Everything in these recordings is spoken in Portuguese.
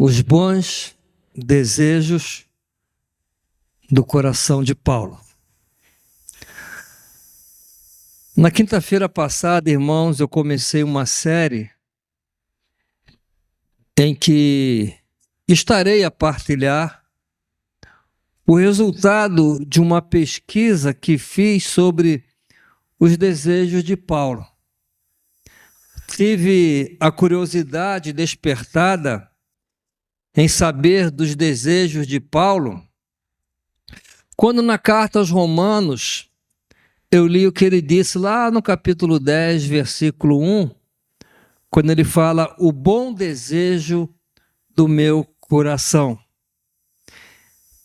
Os bons desejos do coração de Paulo. Na quinta-feira passada, irmãos, eu comecei uma série em que estarei a partilhar o resultado de uma pesquisa que fiz sobre os desejos de Paulo. Tive a curiosidade despertada em saber dos desejos de Paulo, quando na carta aos Romanos eu li o que ele disse lá no capítulo 10, versículo 1, quando ele fala o bom desejo do meu coração.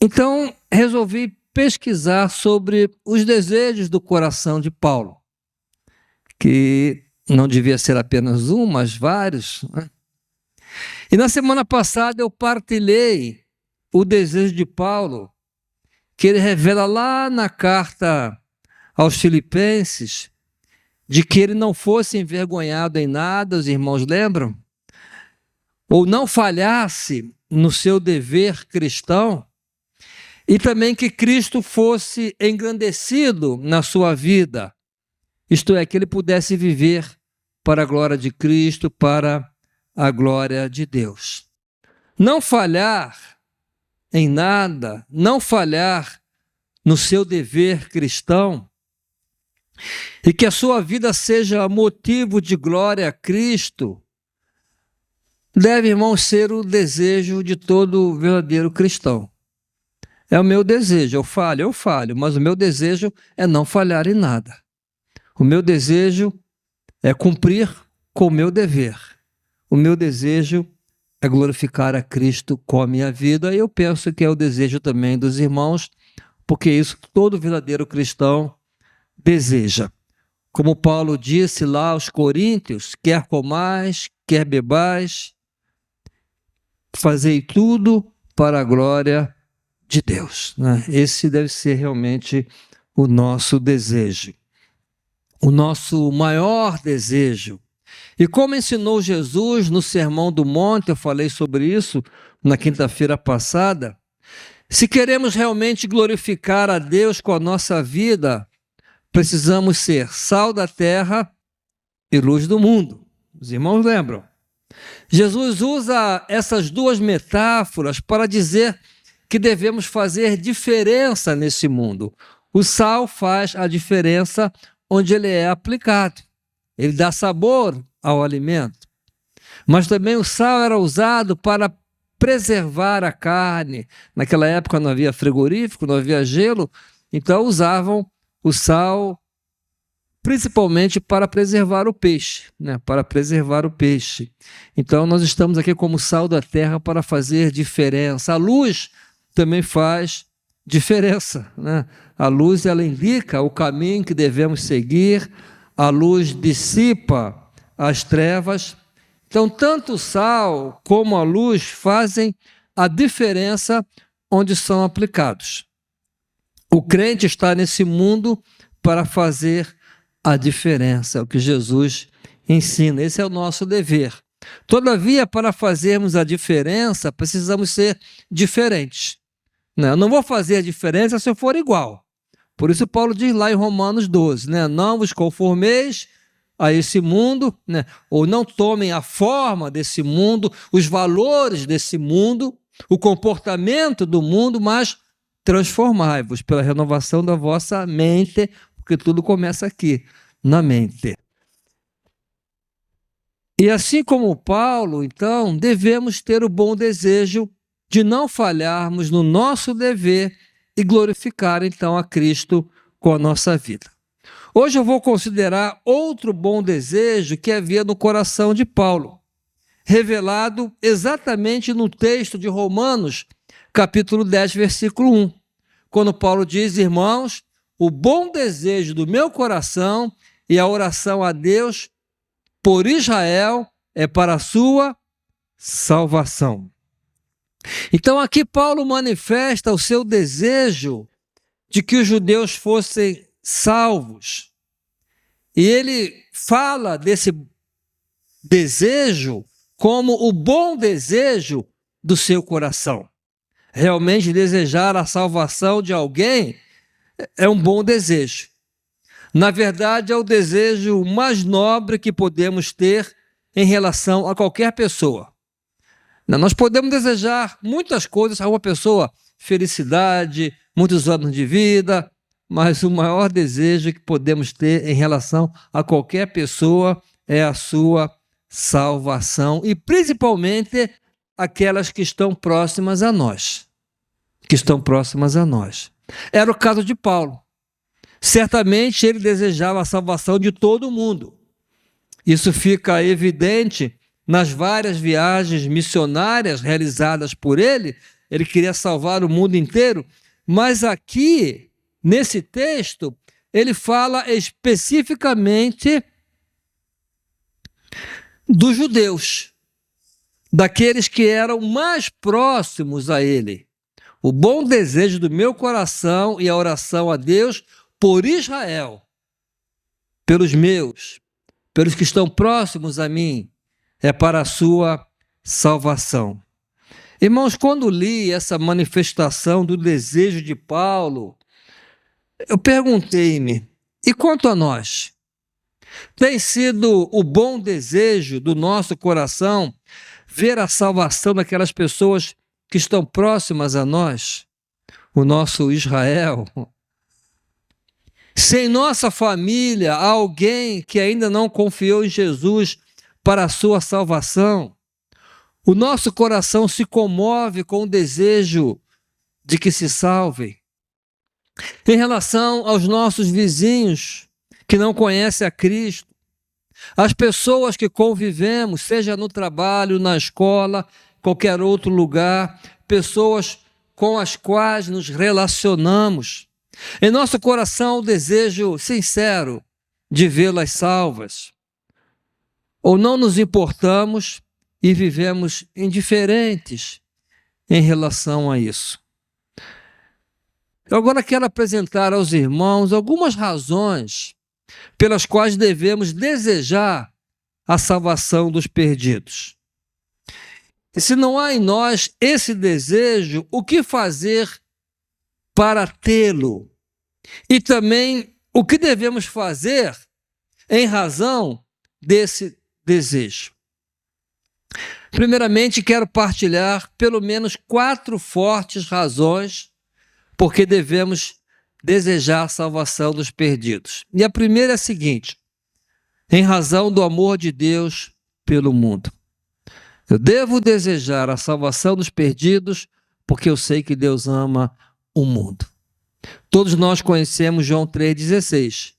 Então, resolvi pesquisar sobre os desejos do coração de Paulo, que não devia ser apenas um, mas vários, né? E na semana passada eu partilhei o desejo de Paulo, que ele revela lá na carta aos Filipenses, de que ele não fosse envergonhado em nada, os irmãos lembram? Ou não falhasse no seu dever cristão, e também que Cristo fosse engrandecido na sua vida, isto é, que ele pudesse viver para a glória de Cristo, para a glória de Deus. Não falhar em nada, não falhar no seu dever cristão, e que a sua vida seja motivo de glória a Cristo, deve, irmão, ser o desejo de todo verdadeiro cristão. É o meu desejo, eu falho, mas o meu desejo é não falhar em nada. O meu desejo é cumprir com o meu dever. O meu desejo é glorificar a Cristo com a minha vida, e eu penso que é o desejo também dos irmãos, porque é isso que todo verdadeiro cristão deseja. Como Paulo disse lá aos Coríntios, quer comais, quer bebais, fazei tudo para a glória de Deus, né? Esse deve ser realmente o nosso desejo, o nosso maior desejo. E como ensinou Jesus no Sermão do Monte, eu falei sobre isso na quinta-feira passada, se queremos realmente glorificar a Deus com a nossa vida, precisamos ser sal da terra e luz do mundo. Os irmãos lembram? Jesus usa essas duas metáforas para dizer que devemos fazer diferença nesse mundo. O sal faz a diferença onde ele é aplicado. Ele dá sabor ao alimento. Mas também o sal era usado para preservar a carne. Naquela época não havia frigorífico, não havia gelo, então usavam o sal principalmente para preservar o peixe, né? Para preservar o peixe. Então nós estamos aqui como sal da terra para fazer diferença. A luz também faz diferença, né? A luz, ela indica o caminho que devemos seguir, a luz dissipa as trevas. Então, tanto o sal como a luz fazem a diferença onde são aplicados. O crente está nesse mundo para fazer a diferença, é o que Jesus ensina. Esse é o nosso dever. Todavia, para fazermos a diferença, precisamos ser diferentes. Eu não vou fazer a diferença se eu for igual. Por isso Paulo diz lá em Romanos 12, né? Não vos conformeis a esse mundo, né? Ou não tomem a forma desse mundo, os valores desse mundo, o comportamento do mundo, mas transformai-vos pela renovação da vossa mente, porque tudo começa aqui, na mente. E assim como Paulo, então, devemos ter o bom desejo de não falharmos no nosso dever e glorificar, então, a Cristo com a nossa vida. Hoje eu vou considerar outro bom desejo que havia no coração de Paulo, revelado exatamente no texto de Romanos, capítulo 10, versículo 1, quando Paulo diz: irmãos, o bom desejo do meu coração e a oração a Deus por Israel é para a sua salvação. Então aqui Paulo manifesta o seu desejo de que os judeus fossem salvos. E ele fala desse desejo como o bom desejo do seu coração. Realmente desejar a salvação de alguém é um bom desejo. Na verdade, é o desejo mais nobre que podemos ter em relação a qualquer pessoa. Nós podemos desejar muitas coisas a uma pessoa, felicidade, muitos anos de vida, mas o maior desejo que podemos ter em relação a qualquer pessoa é a sua salvação, e principalmente aquelas que estão próximas a nós. Era o caso de Paulo. Certamente ele desejava a salvação de todo mundo. Isso fica evidente nas várias viagens missionárias realizadas por ele. Ele queria salvar o mundo inteiro, mas aqui, nesse texto, ele fala especificamente dos judeus, daqueles que eram mais próximos a ele. O bom desejo do meu coração e a oração a Deus por Israel, pelos meus, pelos que estão próximos a mim, é para a sua salvação. Irmãos, quando li essa manifestação do desejo de Paulo, eu perguntei-me, e quanto a nós? Tem sido o bom desejo do nosso coração ver a salvação daquelas pessoas que estão próximas a nós, o nosso Israel? Se em nossa família há alguém que ainda não confiou em Jesus para a sua salvação, o nosso coração se comove com o desejo de que se salvem. Em relação aos nossos vizinhos que não conhecem a Cristo, as pessoas que convivemos, seja no trabalho, na escola, qualquer outro lugar, pessoas com as quais nos relacionamos, em nosso coração o desejo sincero de vê-las salvas. Ou não nos importamos e vivemos indiferentes em relação a isso. Eu agora quero apresentar aos irmãos algumas razões pelas quais devemos desejar a salvação dos perdidos. E se não há em nós esse desejo, o que fazer para tê-lo? E também o que devemos fazer em razão desse desejo? Primeiramente, quero partilhar pelo menos 4 fortes razões porque devemos desejar a salvação dos perdidos. E a primeira é a seguinte: em razão do amor de Deus pelo mundo. Eu devo desejar a salvação dos perdidos porque eu sei que Deus ama o mundo. Todos nós conhecemos João 3,16.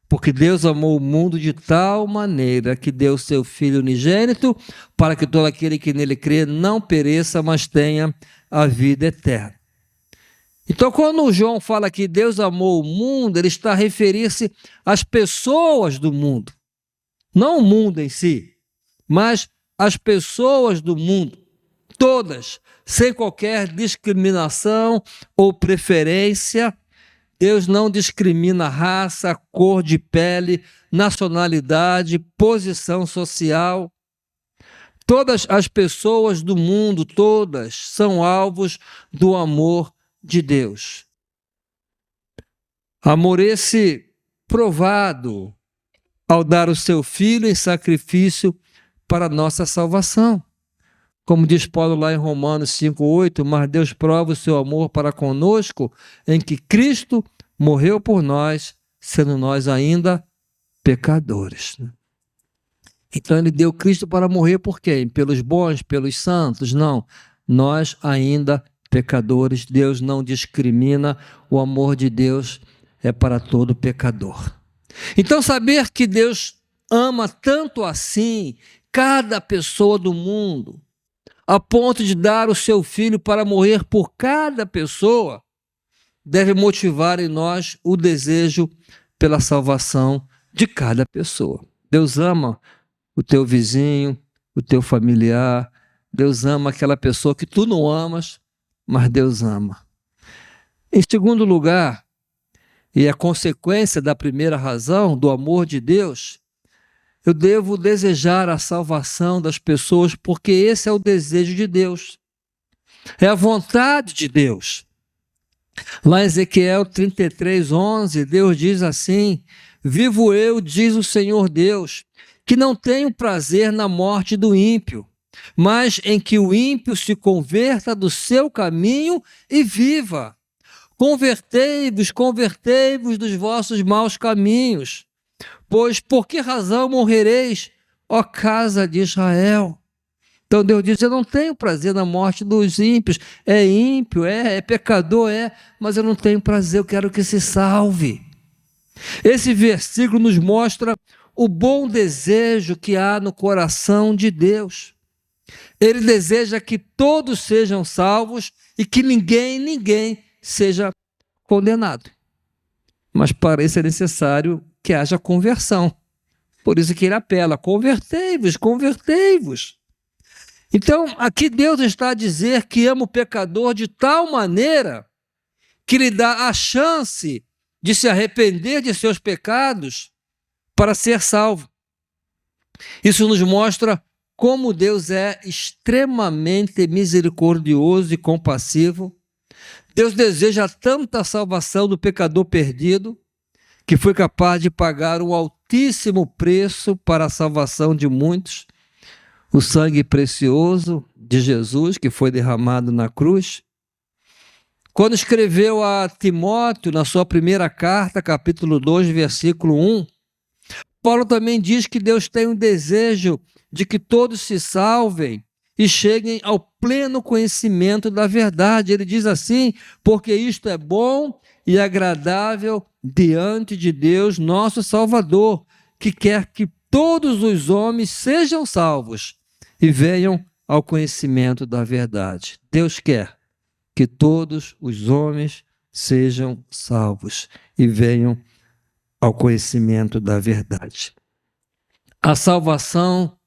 Porque Deus amou o mundo de tal maneira que deu seu Filho unigênito para que todo aquele que nele crê não pereça, mas tenha a vida eterna. Então, quando João fala que Deus amou o mundo, ele está a referir-se às pessoas do mundo. Não o mundo em si, mas as pessoas do mundo, todas, sem qualquer discriminação ou preferência. Deus não discrimina raça, cor de pele, nacionalidade, posição social. Todas as pessoas do mundo, todas, são alvos do amor de Deus. Amor esse provado ao dar o seu Filho em sacrifício para a nossa salvação. Como diz Paulo lá em Romanos 5,8, mas Deus prova o seu amor para conosco em que Cristo morreu por nós, sendo nós ainda pecadores. Então ele deu Cristo para morrer por quem? Pelos bons, pelos santos? Não, nós ainda pecadores. Deus não discrimina, o amor de Deus é para todo pecador. Então saber que Deus ama tanto assim cada pessoa do mundo, a ponto de dar o seu Filho para morrer por cada pessoa, deve motivar em nós o desejo pela salvação de cada pessoa. Deus ama o teu vizinho, o teu familiar, Deus ama aquela pessoa que tu não amas, mas Deus ama. Em segundo lugar, e a consequência da primeira razão, do amor de Deus, eu devo desejar a salvação das pessoas porque esse é o desejo de Deus. É a vontade de Deus. Lá em Ezequiel 33:11, Deus diz assim: vivo eu, diz o Senhor Deus, que não tenho prazer na morte do ímpio, mas em que o ímpio se converta do seu caminho e viva. Convertei-vos, convertei-vos dos vossos maus caminhos, pois por que razão morrereis, ó casa de Israel? Então Deus diz: eu não tenho prazer na morte dos ímpios. É ímpio, é pecador, mas eu não tenho prazer, eu quero que se salve. Esse versículo nos mostra o bom desejo que há no coração de Deus. Ele deseja que todos sejam salvos e que ninguém seja condenado. Mas para isso é necessário que haja conversão. Por isso que ele apela: convertei-vos, convertei-vos. Então, aqui Deus está a dizer que ama o pecador de tal maneira que lhe dá a chance de se arrepender de seus pecados para ser salvo. Isso nos mostra como Deus é extremamente misericordioso e compassivo. Deus deseja tanta salvação do pecador perdido que foi capaz de pagar um altíssimo preço para a salvação de muitos. O sangue precioso de Jesus que foi derramado na cruz. Quando escreveu a Timóteo, na sua primeira carta, capítulo 2, versículo 1, Paulo também diz que Deus tem um desejo de que todos se salvem e cheguem ao pleno conhecimento da verdade. Ele diz assim: porque isto é bom e agradável diante de Deus, nosso Salvador, que quer que todos os homens sejam salvos e venham ao conhecimento da verdade. Deus quer que todos os homens sejam salvos e venham ao conhecimento da verdade. A salvação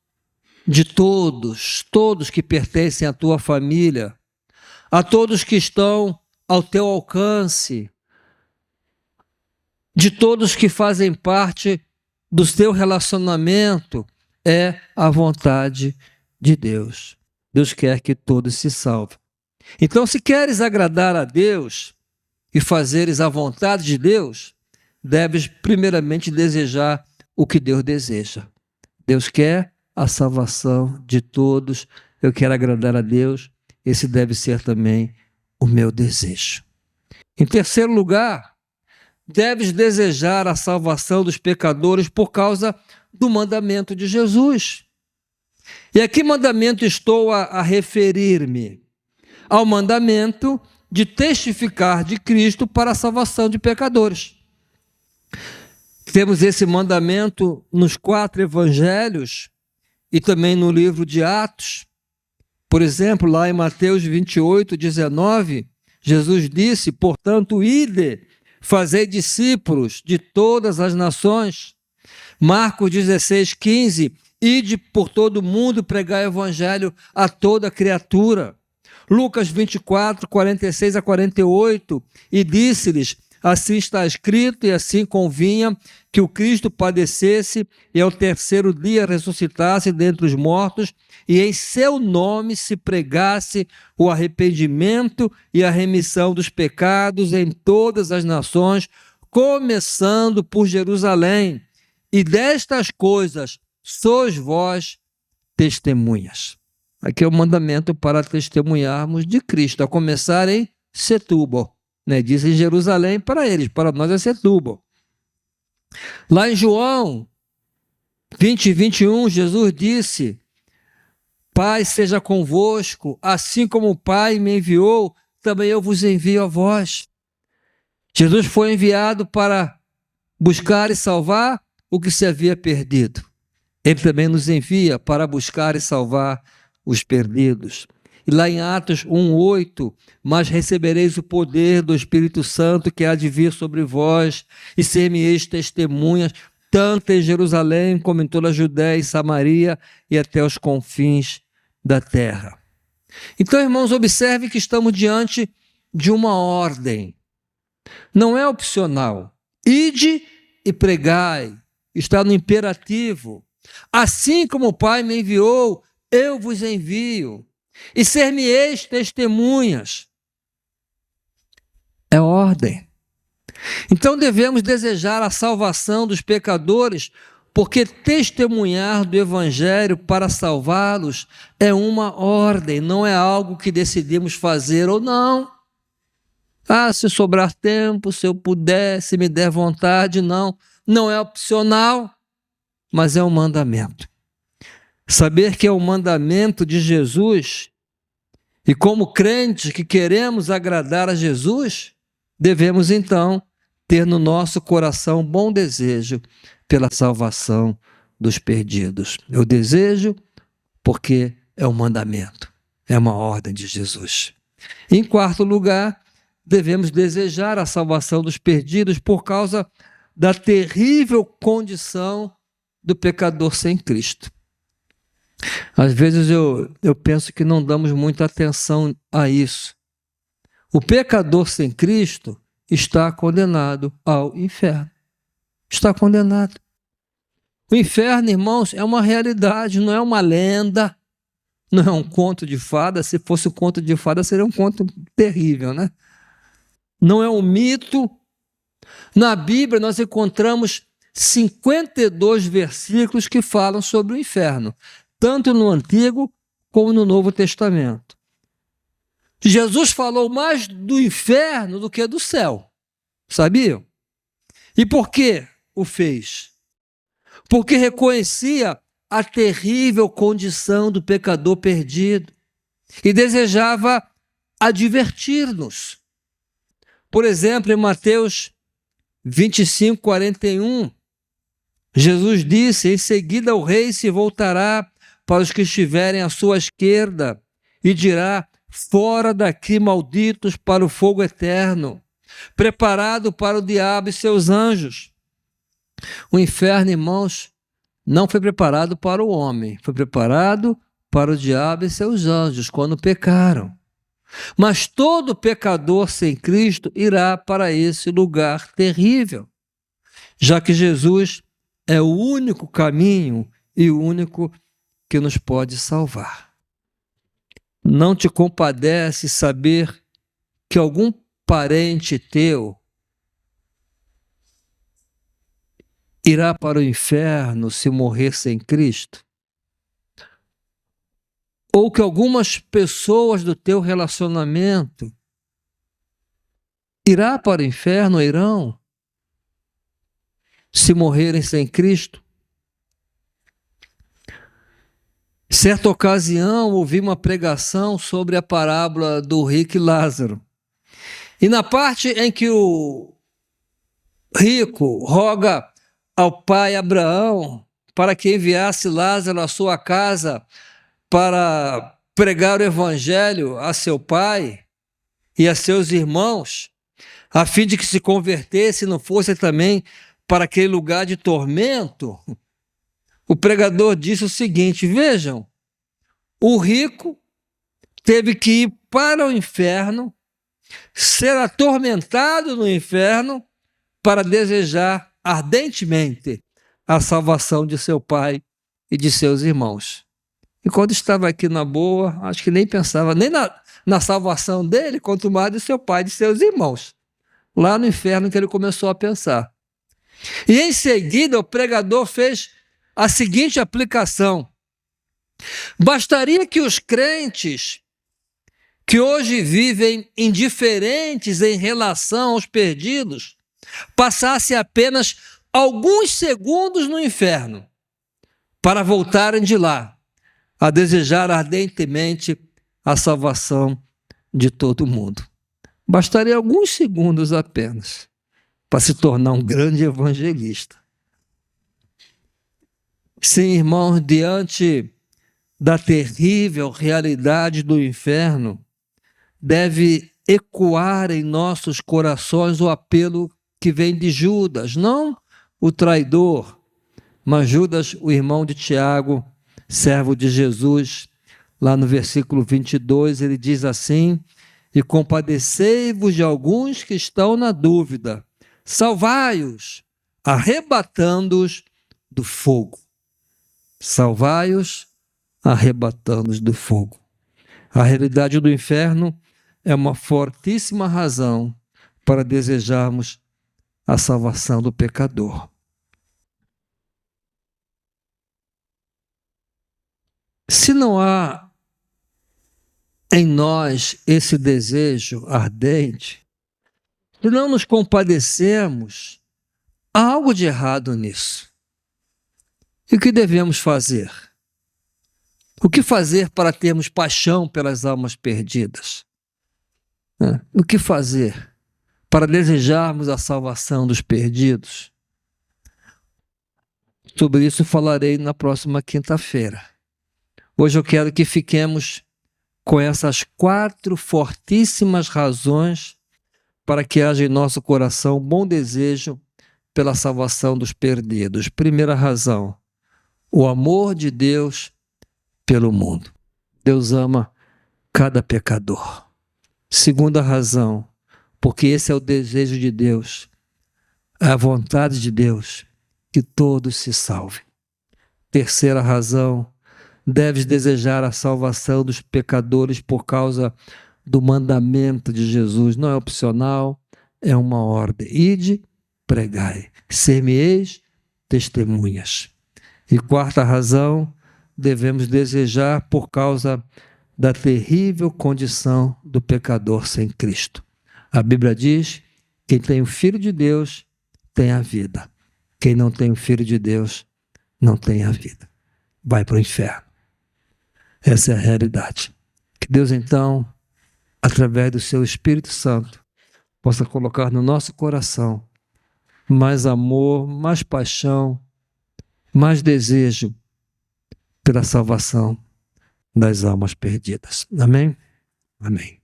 de todos que pertencem à tua família, a todos que estão ao teu alcance, de todos que fazem parte do teu relacionamento, é a vontade de Deus. Deus quer que todos se salvem. Então, se queres agradar a Deus e fazeres a vontade de Deus, deves primeiramente desejar o que Deus deseja. Deus quer a salvação de todos, eu quero agradar a Deus, esse deve ser também o meu desejo. Em terceiro lugar, deves desejar a salvação dos pecadores por causa do mandamento de Jesus. E a que mandamento estou a referir-me? Ao mandamento de testificar de Cristo para a salvação de pecadores. Temos esse mandamento nos 4 evangelhos e também no livro de Atos. Por exemplo, lá em Mateus 28:19, Jesus disse: portanto, ide, fazei discípulos de todas as nações. Marcos 16:15, ide por todo o mundo pregar o evangelho a toda criatura. Lucas 24:46-48, e disse-lhes: assim está escrito, e assim convinha que o Cristo padecesse e ao terceiro dia ressuscitasse dentre os mortos, e em seu nome se pregasse o arrependimento e a remissão dos pecados em todas as nações, começando por Jerusalém. E destas coisas sois vós testemunhas. Aqui é o mandamento para testemunharmos de Cristo, a começar em Setúbal. Diz em Jerusalém para eles, para nós é Setúbal. Lá em João 20:21, Jesus disse: Pai seja convosco, assim como o Pai me enviou, também eu vos envio a vós. Jesus foi enviado para buscar e salvar o que se havia perdido. Ele também nos envia para buscar e salvar os perdidos. E lá em Atos 1:8, mas recebereis o poder do Espírito Santo que há de vir sobre vós, e ser-me-eis testemunhas, tanto em Jerusalém como em toda a Judéia e Samaria e até os confins da terra. Então, irmãos, observe que estamos diante de uma ordem. Não é opcional. Ide e pregai. Está no imperativo. Assim como o Pai me enviou, eu vos envio. e ser-me-eis testemunhas. É ordem. Então devemos desejar a salvação dos pecadores, porque testemunhar do Evangelho para salvá-los é uma ordem, não é algo que decidimos fazer ou não. Se sobrar tempo, se eu puder, se me der vontade, não. Não é opcional, mas é um mandamento. Saber que é o mandamento de Jesus, e como crentes que queremos agradar a Jesus, devemos então ter no nosso coração bom desejo pela salvação dos perdidos. Eu desejo porque é um mandamento, é uma ordem de Jesus. Em quarto lugar, devemos desejar a salvação dos perdidos por causa da terrível condição do pecador sem Cristo. Às vezes eu penso que não damos muita atenção a isso. O pecador sem Cristo está condenado ao inferno. Está condenado. O inferno, irmãos, é uma realidade, não é uma lenda, não é um conto de fada. Se fosse um conto de fada, seria um conto terrível, né? Não é um mito. Na Bíblia nós encontramos 52 versículos que falam sobre o inferno, tanto no Antigo como no Novo Testamento. Jesus falou mais do inferno do que do céu, sabiam? E por que o fez? Porque reconhecia a terrível condição do pecador perdido e desejava advertir-nos. Por exemplo, em Mateus 25, 41, Jesus disse: em seguida o rei se voltará para os que estiverem à sua esquerda e dirá: fora daqui, malditos, para o fogo eterno, preparado para o diabo e seus anjos. O inferno, irmãos, não foi preparado para o homem, foi preparado para o diabo e seus anjos quando pecaram. Mas todo pecador sem Cristo irá para esse lugar terrível, já que Jesus é o único caminho e o único que nos pode salvar. Não te compadece saber que algum parente teu irá para o inferno se morrer sem Cristo? Ou que algumas pessoas do teu relacionamento irá para o inferno, irão, se morrerem sem Cristo? Certa ocasião, ouvi uma pregação sobre a parábola do rico e Lázaro. E na parte em que o rico roga ao pai Abraão para que enviasse Lázaro à sua casa para pregar o evangelho a seu pai e a seus irmãos, a fim de que se convertesse e não fosse também para aquele lugar de tormento, o pregador disse o seguinte: vejam, o rico teve que ir para o inferno, ser atormentado no inferno, para desejar ardentemente a salvação de seu pai e de seus irmãos. E quando estava aqui na boa, acho que nem pensava nem na salvação dele, quanto mais de seu pai e de seus irmãos. Lá no inferno que ele começou a pensar. E em seguida o pregador fez a seguinte aplicação: bastaria que os crentes que hoje vivem indiferentes em relação aos perdidos passassem apenas alguns segundos no inferno para voltarem de lá a desejar ardentemente a salvação de todo mundo. Bastaria alguns segundos apenas para se tornar um grande evangelista. Sim, irmãos, diante da terrível realidade do inferno, deve ecoar em nossos corações o apelo que vem de Judas, não o traidor, mas Judas, o irmão de Tiago, servo de Jesus. Lá no versículo 22, ele diz assim: e compadecei-vos de alguns que estão na dúvida, salvai-os, arrebatando-os do fogo. Salvai-os, arrebatando-os do fogo. A realidade do inferno é uma fortíssima razão para desejarmos a salvação do pecador. Se não há em nós esse desejo ardente, se não nos compadecemos, há algo de errado nisso. E o que devemos fazer? O que fazer para termos paixão pelas almas perdidas? O que fazer para desejarmos a salvação dos perdidos? Sobre isso falarei na próxima quinta-feira. Hoje eu quero que fiquemos com essas 4 fortíssimas razões para que haja em nosso coração bom desejo pela salvação dos perdidos. Primeira razão, o amor de Deus pelo mundo. Deus ama cada pecador. Segunda razão, porque esse é o desejo de Deus, é a vontade de Deus, que todos se salvem. Terceira razão, deves desejar a salvação dos pecadores por causa do mandamento de Jesus. Não é opcional, é uma ordem. Ide, pregai, ser-me-eis testemunhas. E quarta razão, devemos desejar por causa da terrível condição do pecador sem Cristo. A Bíblia diz: quem tem o Filho de Deus tem a vida. Quem não tem o Filho de Deus não tem a vida. Vai para o inferno. Essa é a realidade. Que Deus, então, através do seu Espírito Santo, possa colocar no nosso coração mais amor, mais paixão, mais desejo pela salvação das almas perdidas. Amém? Amém.